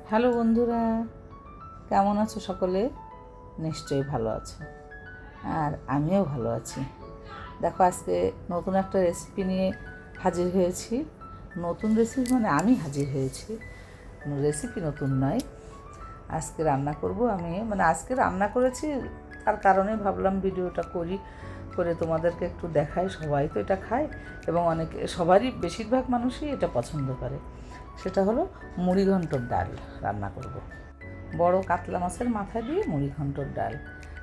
Hello বন্ধুরা, কেমন আছো সকলে? নিশ্চয়ই ভালো আছো, আর আমিও ভালো আছি। দেখো, আজকে নতুন একটা রেসিপি নিয়ে হাজির হয়েছি। নতুন রেসিপি মানে আমি হাজির হয়েছি, রেসিপি নতুন নয়। আজকে রান্না করব আমি, মানে আজকে রান্না করেছি তার কারণে ভাবলাম ভিডিওটা করে তোমাদেরকে একটু দেখাই। সবাই তো এটা খায় এবং সবারই বেশিরভাগ মানুষই এটা পছন্দ করে। সেটা হলো মুড়িঘণ্টর ডাল রান্না করব। বড় কাতলা মাছের মাথা দিয়ে মুড়িঘণ্টর ডাল।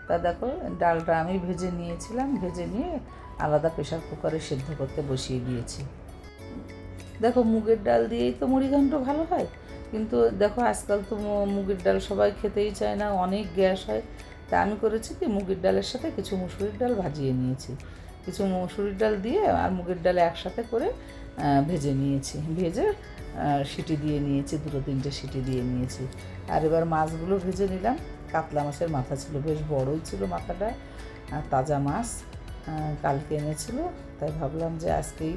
তা দেখো, ডালটা আমি ভেজে নিয়েছিলাম, ভেজে নিয়ে আলাদা প্রেশার কুকারে সেদ্ধ করতে বসিয়ে দিয়েছি। দেখো, মুগের ডাল দিয়েই তো মুড়িঘণ্ট ভালো হয়, কিন্তু দেখো আজকাল তো মুগের ডাল সবাই খেতেই চায় না, অনেক গ্যাস হয়। তা আমি করেছি কি, মুগের ডালের সাথে কিছু মুসুরির ডাল ভাজিয়ে নিয়েছি। কিছু মুসুরির ডাল দিয়ে আর মুগের ডাল একসাথে করে ভেজে নিয়েছি। ভেজে সিটি দিয়ে নিয়েছি, 2-3টে সিটি দিয়ে নিয়েছি। আর এবার মাছগুলো ভেজে নিলাম। কাতলা মাছের মাথা ছিল, বেশ বড়ই ছিল মাথাটা, আর তাজা মাছ কালকে এনেছিল। তাই ভাবলাম যে আজকেই,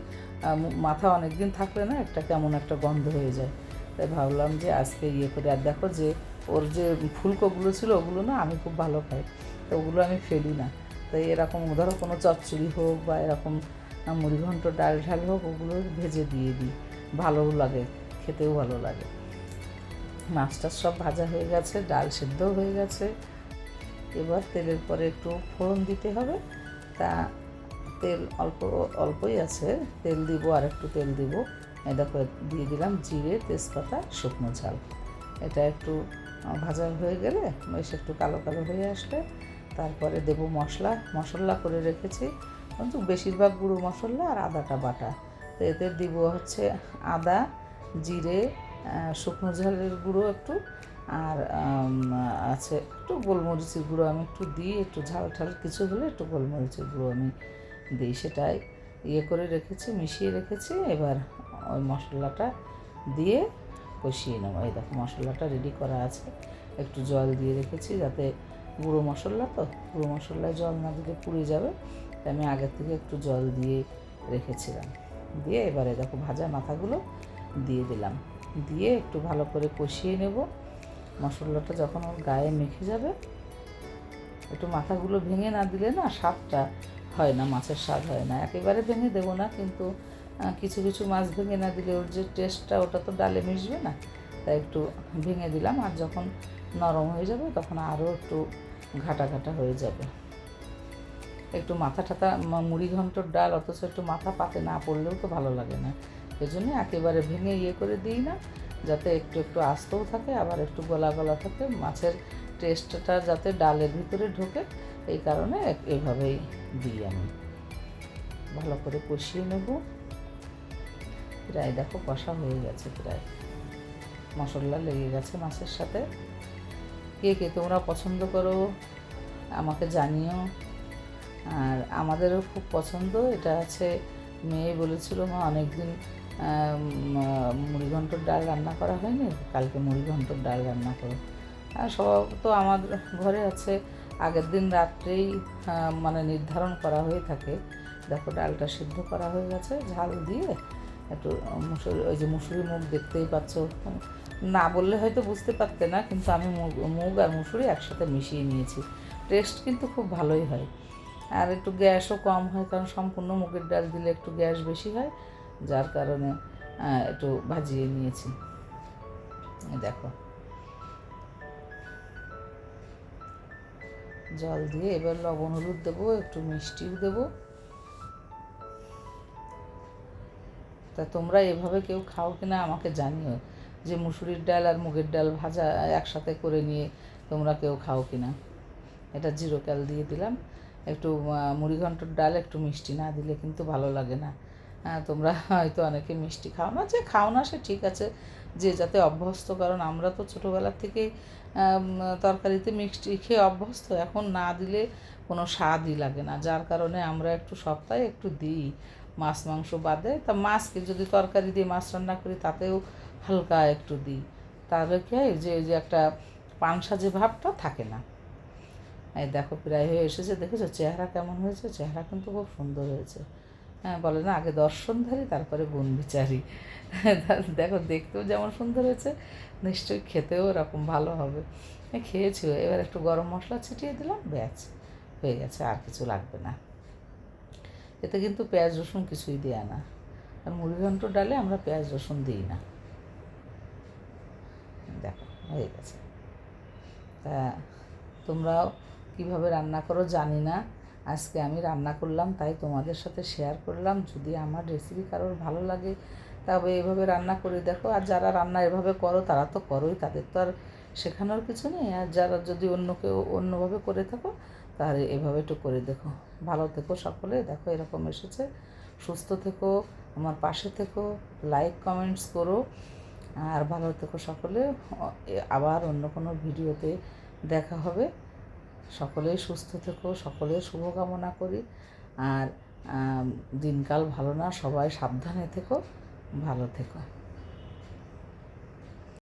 মাথা অনেক দিন থাকলে না একটা কেমন একটা গন্ধ হয়ে যায়, তাই ভাবলাম যে আজকে করে। আর দেখো যে ওর যে ফুলকোগুলো ছিল ওগুলো না আমি খুব ভালো খাই, তো ওগুলো আমি ফেলি না। তাই এরকম ধরো কোনো চচ্চড়ি হোক বা এরকম মুড়িঘণ্ট ডাল ঝাল হোক, ওগুলো ভেজে দিয়ে দিই, ভালোও লাগে, খেতেও ভালো লাগে। মাছটা সব ভাজা হয়ে গেছে, ডাল সেদ্ধও হয়ে গেছে। এবার তেলের পরে একটু ফোড়ন দিতে হবে। তা তেল অল্পই আছে, তেল দিব, আর একটু তেল দিব। দেখো, দিয়ে দিলাম জিরে, তেজপাতা, শুকনো ঝাল। এটা একটু ভাজা হয়ে গেলে, বেশ একটু কালো কালো হয়ে আসলে তারপরে দেব মশলা করে রেখেছি, কিন্তু বেশিরভাগ গুঁড়ো মশলা আর আদাটা বাটা। তো এতে দিব হচ্ছে আদা, জিরে, শুকনো ঝালের গুঁড়ো একটু, আর আছে একটু গোলমরিচের গুঁড়ো আমি একটু দিই, একটু ঝাল ঠাল কিছু হলে একটু গোলমরিচের গুঁড়ো আমি দিই। সেটাই করে রেখেছি, মিশিয়ে রেখেছি। এবার ওই মশলাটা দিয়ে কষিয়ে নেবো। এই দেখো, মশলাটা রেডি করা আছে। একটু জল দিয়ে রেখেছি, যাতে গুঁড়ো মশলা তো, গুঁড়ো মশলায় জল না দিলে পুড়ে যাবে, তাই আমি আগের থেকে একটু জল দিয়ে রেখেছিলাম। দিয়ে এবারে দেখো ভাজা মাথাগুলো দিয়ে দিলাম, দিয়ে একটু ভালো করে কষিয়ে নেব। মশলাটা যখন ওর গায়ে মেখে যাবে, একটু মাথাগুলো ভেঙে না দিলে না স্বাদটা হয় না, মাছের স্বাদ হয় না। একেবারে ভেঙে দেবো না, কিন্তু কিছু কিছু মাছ ভেঙে না দিলে ওর যে টেস্টটা, ওটা তো ডালে মিশবে না, তাই একটু ভেঙে দিলাম। আর যখন নরম হয়ে যাবে তখন আরও একটু ঘাটা ঘাটা হয়ে যাবে। একটু মাথা ঠাতা, মুড়িঘণ্টর ডাল অথচ একটু মাথা পাতে না পড়লেও তো ভালো লাগে না। এই জন্য একেবারে ভেঙে করে দিই না, যাতে একটু একটু আস্তও থাকে, আবার একটু গলা গলা থাকে, মাছের টেস্টটা যাতে ডালের ভিতরে ঢোকে, এই কারণে এভাবেই দিই আমি। ভালো করে কষিয়ে নেব। প্রায় দেখো কষা হয়ে গেছে, প্রায় মশলা লেগে গেছে মাছের সাথে। কে কে তোমরা পছন্দ করো আমাকে জানিও। আর আমাদেরও খুব পছন্দ এটা আছে। মেয়ে বলেছিল, মা অনেক দিন মুড়িঘণ্টর ডাল রান্না করা হয়নি, কালকে মুড়িঘণ্টর ডাল রান্না করো। আর সব তো আমাদের ঘরে আছে, আগের দিন রাত্রেই মানে নির্ধারণ করা হয়ে থাকে। দেখো, ডালটা সিদ্ধ করা হয়ে গেছে, ঝাল দিয়ে একটু ওই যে মুসুরি মুগ দেখতেই পাচ্ছ, না বললে হয়তো বুঝতে পারতে না, কিন্তু আমি মুগ আর মুসুরি একসাথে মিশিয়ে নিয়েছি। টেস্ট কিন্তু খুব ভালোই হয়, আর একটু গ্যাসও কম হয়, কারণ সম্পূর্ণ মুগের ডাল দিলে একটু গ্যাস বেশি হয়, যার কারণে একটু ভাজিয়ে নিয়েছি। দেখো, জল দিয়ে এবার লবণ হলুদ দেবো, একটু মিষ্টিও দেবো। তা তোমরা এভাবে কেউ খাও কিনা আমাকে জানিও, যে মুসুরির ডাল আর মুগের ডাল ভাজা একসাথে করে নিয়ে তোমরা কেউ খাও কিনা। এটা জিরো ক্যাল দিয়ে দিলাম। একটু মুড়িঘণ্টর ডাল একটু মিষ্টি না দিলে কিন্তু ভালো লাগে না। তোমরা হয়তো অনেকে মিষ্টি খাও না, যে খাও না সে ঠিক আছে, যে যাতে অভ্যস্ত, কারণ আমরা তো ছোটোবেলার থেকেই তরকারিতে মিষ্টি খেয়ে অভ্যস্ত, এখন না দিলে কোনো স্বাদই লাগে না, যার কারণে আমরা একটু সপ্তাহে একটু দিই, মাছ মাংস বাদে। তা মাছকে যদি তরকারি দিয়ে মাছ রান্না করি তাতেও হালকা একটু দিই, তাহলে কি হয় যে একটা পাংসা যে ভাবটা থাকে না। এই দেখো, প্রায় হয়ে এসেছে, দেখেছো চেহারা কেমন হয়েছে? চেহারা কিন্তু খুব সুন্দর হয়েছে। হ্যাঁ, বলে না আগে দর্শনধারী তারপরে গুণ বিচারি। দেখো, দেখতেও যেমন সুন্দর হয়েছে, নিশ্চয়ই খেতেও এরকম ভালো হবে। খেয়েছিও, এবার একটু গরম মশলা ছিটিয়ে দিলাম, ব্যাস হয়ে গেছে, আর কিছু লাগবে না। এতে কিন্তু পেঁয়াজ রসুন কিছুই দেয়া না, আর মুড়িঘণ্ট ডালে আমরা পেঁয়াজ রসুন দিই না। দেখো হয়ে গেছে। তা তোমরাও কীভাবে রান্না করো জানি না, আজকে আমি রান্না করলাম তাই তোমাদের সাথে শেয়ার করলাম। যদি আমার রেসিপি কারোর ভালো লাগে তবে এভাবে রান্না করে দেখো। আর যারা রান্না এভাবে করো তারা তো করোই, তাদের তো আর শেখানোর কিছু নেই। আর যারা যদি অন্য কেউ অন্যভাবে করে থাকো তাহলে এভাবে একটু করে দেখো। ভালো থেকো সকলে, দেখো এরকম এসেছে। সুস্থ থেকো, আমার পাশে থেকো, লাইক কমেন্টস করো, আর ভালো থেকো সকলে। আবার অন্য কোনো ভিডিওতে দেখা হবে। সকলেই সুস্থ থেকো, সকলের শুভকামনা করি। আর দিনকাল ভালো না, সবাই সাবধানে থেকো, ভালো থেকো।